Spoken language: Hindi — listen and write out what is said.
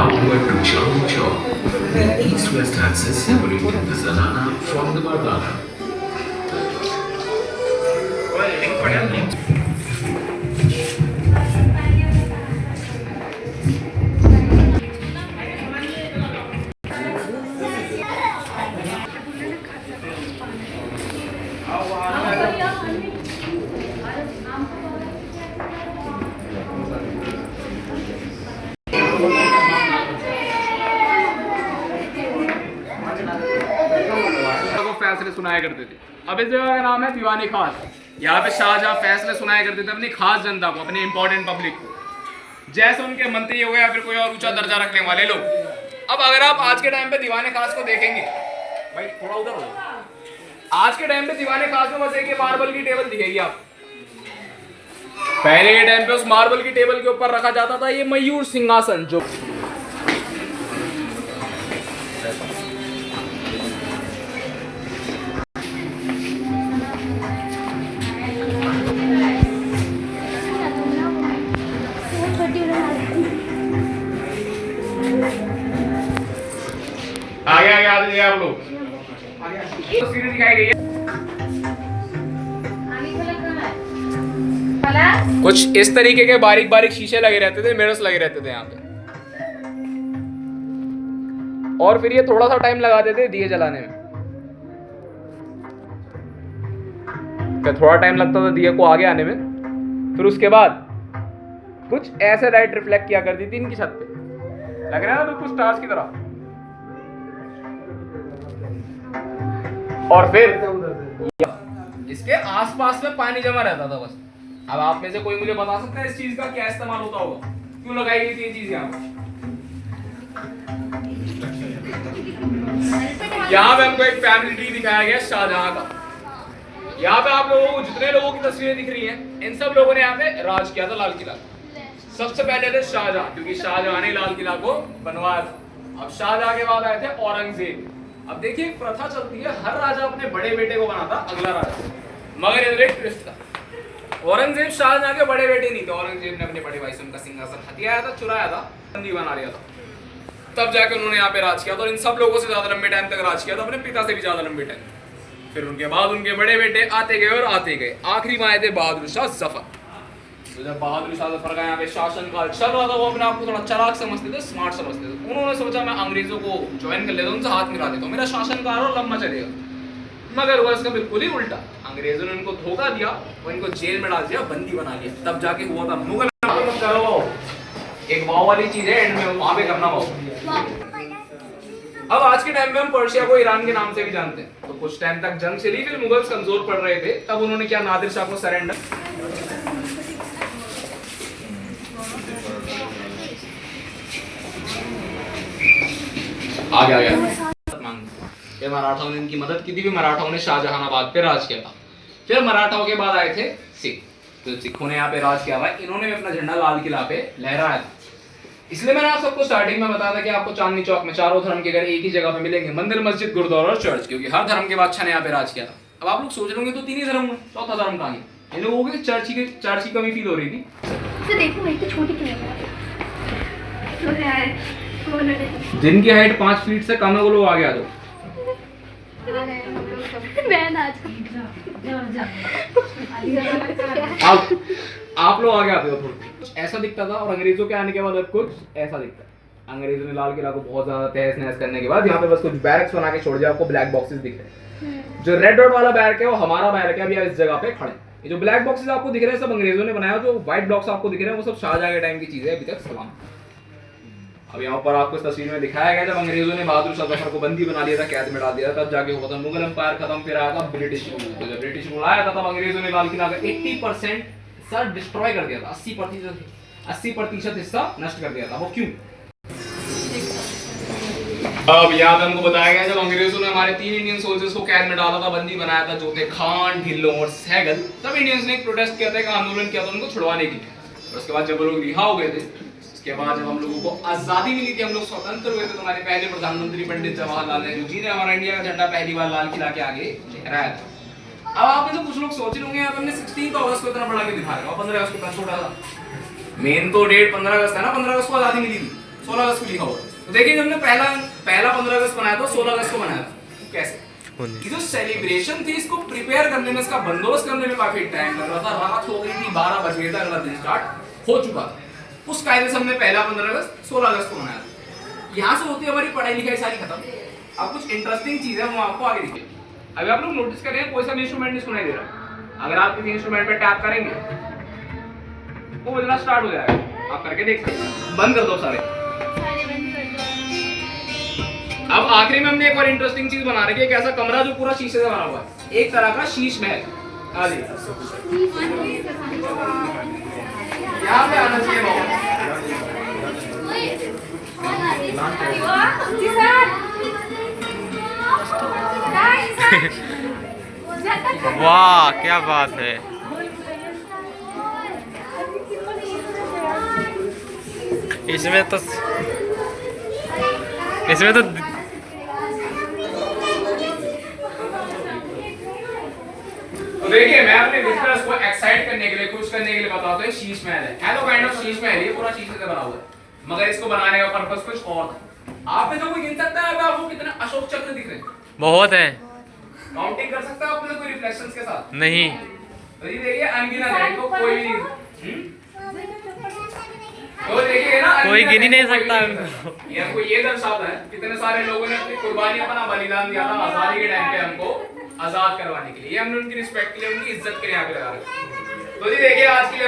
outward to Chalmu Chowk, the east-west axis separated the Zanana from the Mardana. फैसले सुनाया करते थे। अब इस जगह का नाम है दीवाने खास। यहाँ पे शाहजहां फैसले सुनाया करते थे अपनी खास जनता को, अपने इंपॉर्टेंट पब्लिक को, जैसे उनके मंत्री हो गए या फिर कोई और ऊंचा दर्जा रखने वाले लोग। अब अगर आप आज के टाइम पे दीवाने खास को देखेंगे, भाई थोड़ा उधर हो, आज के टाइम पे दीवाने खास में बस एक मार्बल की टेबल दिखेगी आप। पहले के टाइम पे उस मार्बल की टेबल के ऊपर रखा जाता था ये मयूर सिंहासन, जो आगे आगे आ जाइए आप लोग। तस्वीरें दिखाई गई है, कुछ इस तरीके के बारीक बारीक शीशे लगे रहते थे, मिरर्स लगे रहते थे यहाँ पे। और फिर ये थोड़ा सा टाइम लगाते थे दिए जलाने में, फिर थोड़ा टाइम लगता था दिए को आगे आने में। फिर उसके बाद कुछ ऐसे लाइट रिफ्लेक्ट किया करती थी इनकी छत पे, लग रहा है ना बिल्कुल स्टार्स की तरह। और फिर इसके आसपास में पानी जमा रहता था बस। अब आप में से कोई मुझे बता सकता है इस चीज का क्या इस्तेमाल होता होगा, क्यों लगाई गई थी ये चीज यहाँ पे? यहाँ पे हमको एक फैमिली ट्री दिखाया गया शाहजहां का। यहाँ पे आप लोगों को जितने लोगों की तस्वीरें दिख रही हैं, इन सब लोगों ने यहाँ पे राज किया था लाल किला। सबसे पहले थे शाहजहां, क्योंकि शाहजहां ने लाल किला को बनवाया था। अब शाहजहां के बाद आए थे औरंगजेब। अब देखिए एक प्रथा चलती है, हर राजा अपने बड़े बेटे को बनाता अगला राजा, मगर इधर एक ट्विस्ट था। औरंगजेब शाहजहां के बड़े बेटे नहीं थे। औरंगजेब ने अपने बड़े भाई से उनका सिंहासन हथियाया था, चुराया था, बंदी बना लिया था, तब जाके उन्होंने यहाँ पे राज किया था। और इन सब लोगों से ज्यादा लंबे टाइम तक राज किया था, अपने पिता से भी ज्यादा लंबे टाइम। फिर उनके बाद उनके बड़े बेटे आते गए और आते गए, आखिरी में आए थे बहादुर शाह जफर। तो जब बहादुर शाह जफर का यहाँ पे शासन काल चल रहा था, वो अपने आप को थोड़ा चालाक समझते थे, स्मार्ट समझते थे। उन्होंने सोचा मैं अंग्रेजों को ज्वाइन कर लेता हूँ, उनसे हाथ मिला देता हूँ, मेरा शासन काल और लंबा चलेगा। मगर हुआ इसका बिल्कुल ही उल्टा। अंग्रेजों ने उनको धोखा दिया, वो इनको जेल में डाल दिया, बंदी बना लिया। तब जाके हुआ था मुगल। एक वाव वाली चीज है, एंड में वहां पे करना वाव। अब आज के टाइम में हम पर्शिया को ईरान के नाम से भी जानते हैं। तो कुछ टाइम तक जंग चली, फिर मुगल्स कमजोर पड़ रहे थे, तब उन्होंने क्या नादिर शाह को सरेंडर। आ गया फिर मराठाओं ने इनकी मदद की थी, फिर मराठाओं ने शाहजहानाबाद पे राज किया था। फिर मराठाओं के बाद आए थे सिख। तो सिखों ने यहाँ पे राज किया हुआ, इन्होंने भी अपना झंडा लाल किला पे लहराया था। इसलिए मैंने आप सबको स्टार्टिंग में बताया था कि आपको चांदनी चौक में चारों धर्म के घर एक ही जगह पे मिलेंगे, मंदिर, मस्जिद, गुरुद्वारा और चर्च, क्योंकि हर धर्म के बादशाह ने यहाँ पे राज किया था। अब आप लोग सोच रहे तो तीन ही धर्म हुए, चौथा धर्म कहाँ है? इन लोगों को चर्च की कमी फील हो रही थी। जिनकी हाइट 5 फीट से कम है वो लोग आगे आ जाओ। आप लोग आगे आते हो थोड़ा। ऐसा दिखता था, और अंग्रेजों के आने के बाद कुछ ऐसा दिखता है। अंग्रेजों ने लाल किला को बहुत ज्यादा तहस नहस करने के बाद यहाँ पे बस कुछ बैरक्स बना के छोड़ दिया। आपको ब्लैक बॉक्सेस दिख रहे हैं, जो रेड डॉट वाला बैरक है वो हमारा बैरक है, अभी इस जगह पे खड़े। ये जो ब्लैक बॉक्सेस आपको दिख रहे हैं सब अंग्रेजों ने बनाया, जो व्हाइट ब्लॉक्स आपको दिख रहे हैं वो सब शाहजहां के टाइम की चीजें अभी तक सलाम। अब यहाँ पर आपको इस तस्वीर में दिखाया गया जब अंग्रेजों ने बहादुर शाह जफर को बंदी बना लिया था, कैद में डाल दिया था, तब जाके हुआ था मुगल एम्पायर खत्म। फिर आया था ब्रिटिश रूल। तो जब ब्रिटिश रूल आया था तब अंग्रेजों ने लाल किला का 80% हिस्सा डिस्ट्रॉय कर दिया था। 80% हिस्सा नष्ट कर दिया था। वो क्यों? अब यहाँ पे हमको बताया गया जब अंग्रेजों ने हमारे 3 इंडियन सोल्जर्स को कैद में डाला था, बंदी बनाया था, जो थे खान, ढिल्लों और सहगल, तब इंडियंस ने एक प्रोटेस्ट किया था, एक आंदोलन किया था उनको छुड़वाने के लिए। उसके बाद जब वो लोग रिहा हो गए थे, उसके बाद जब हम लोगों को आजादी मिली थी, हम लोग स्वतंत्र हुए थे, तुम्हारे पहले प्रधानमंत्री पंडित जवाहरलाल नेहरू जी ने हमारा इंडिया का झंडा पहली बार लाल किला के आगे लहराया था। अब आप में से कुछ लोग सोच रहे होंगे यार हमने 16 अगस्त को इतना बड़ा क्यों दिखा रहे हो, 15 अगस्त को छोटा था। मेन तो डेट 15 अगस्त है ना, 15 अगस्त को आजादी मिली थी। 16 अगस्त को लिखा हुआ। तो देखिए हमने पहला 15 अगस्त बनाया था, 16 अगस्त को बनाया था। कैसे? ये जो सेलिब्रेशन थी इसको प्रिपेयर करने में, इसका बंदोबस्त करने में काफी टाइम लग रहा था। रात हो गई थी, 12 बज गए थे, अगला दिन स्टार्ट हो चुका था। उस कायदे से हमने पहला 15 अगस्त 16 अगस्त को मनाया था। यहाँ से होती है हमारी पढ़ाई लिखाई सारी खत्म। अब कुछ इंटरेस्टिंग चीज है वो आपको आगे दिखेगी। अभी आप लोग नोटिस कर रहे हैं कोई सा इंस्ट्रूमेंट नहीं सुनाई दे रहा। अगर आप किसी इंस्ट्रूमेंट पे टैप करेंगे वो बजना स्टार्ट हो जाएगा। आप करके देख सकते हैं। बंद कर दो सारे। अब आखिरी में हमने एक और इंटरेस्टिंग चीज बना रखी है, एक ऐसा कमरा जो पूरा शीशे से बना हुआ है, एक तरह का शीश महल। आ जाइए यहाँ पे आना चाहिए वाह क्या बात है। इसमें तो देखिए मैं अपने विजिटर्स को एक्साइट करने के लिए, खुश करने के लिए बताता हूँ शीश महल है। Hello kind of Sheesh Mahal, ये पूरा शीशे से बना हुआ है, मगर इसको बनाने का पर्पस कुछ और था। आप में जो कोई गिन सकता है अगर आपको कितने अशोक चक्र दिख रहे हैं? बहुत है। काउंटिंग कर सकता है आपने कोई रिफ्लेक्शंस के साथ? नहीं। तो ये देखिए अनगिनत है, तो कोई भी तो देखिए ना, कोई गिन ही नहीं सकता। ये हमको ये दर्शाता है कितने सारे लोगों ने अपनी कुर्बानी, अपना बलिदान दिया था आजादी के टाइम पे हमको आजाद करवाने के लिए। ये हमने उनकी रिस्पेक्ट के लिए, उनकी इज्जत के लिए यहाँ पे लगा रखा है। तो जी देखिए आज के लिए